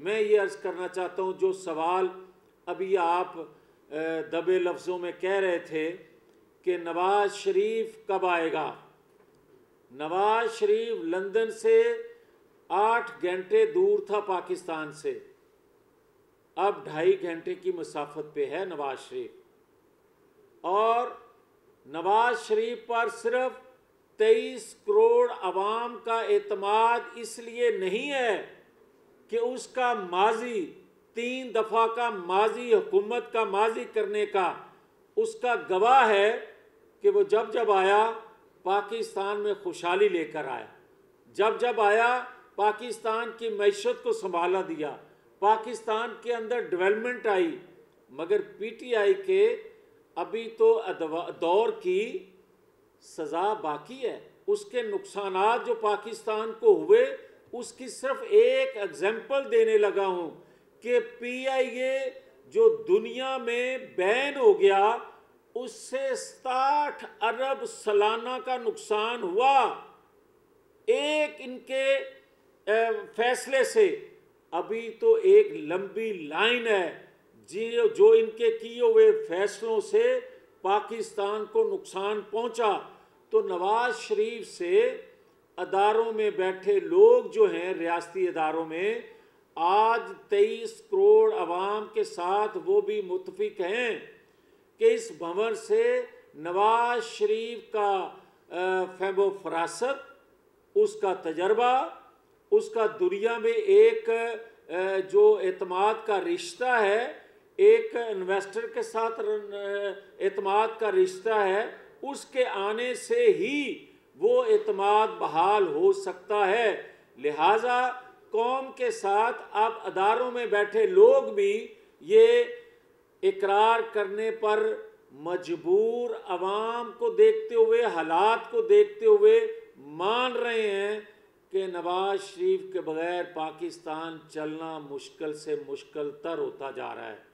میں یہ عرض کرنا چاہتا ہوں، جو سوال ابھی آپ دبے لفظوں میں کہہ رہے تھے کہ نواز شریف کب آئے گا، نواز شریف لندن سے 8 گھنٹے دور تھا پاکستان سے، اب 2.5 گھنٹے کی مسافت پہ ہے نواز شریف، اور نواز شریف پر صرف 23 کروڑ عوام کا اعتماد اس لیے نہیں ہے کہ اس کا ماضی 3 دفعہ کا ماضی حکومت کا ماضی کرنے کا اس کا گواہ ہے کہ وہ جب جب آیا پاکستان میں خوشحالی لے کر آیا، جب جب آیا پاکستان کی معیشت کو سنبھالا دیا، پاکستان کے اندر ڈیولپمنٹ آئی، مگر پی ٹی آئی کے ابھی تو دور کی سزا باقی ہے، اس کے نقصانات جو پاکستان کو ہوئے اس کی صرف ایک ایگزامپل دینے لگا ہوں کہ پی آئی اے جو دنیا میں بین ہو گیا اس سے 67 ارب سالانہ کا نقصان ہوا ایک ان کے فیصلے سے۔ ابھی تو ایک لمبی لائن ہے جو ان کے کیے ہوئے فیصلوں سے پاکستان کو نقصان پہنچا۔ تو نواز شریف سے اداروں میں بیٹھے لوگ جو ہیں ریاستی اداروں میں آج 23 کروڑ عوام کے ساتھ وہ بھی متفق ہیں کہ اس بھنور سے نواز شریف کا فہم و فراست، اس کا تجربہ، اس کا دنیا میں ایک جو اعتماد کا رشتہ ہے، ایک انویسٹر کے ساتھ اعتماد کا رشتہ ہے، اس کے آنے سے ہی وہ اعتماد بحال ہو سکتا ہے۔ لہٰذا قوم کے ساتھ اب اداروں میں بیٹھے لوگ بھی یہ اقرار کرنے پر مجبور، عوام کو دیکھتے ہوئے، حالات کو دیکھتے ہوئے مان رہے ہیں کہ نواز شریف کے بغیر پاکستان چلنا مشکل سے مشکل تر ہوتا جا رہا ہے۔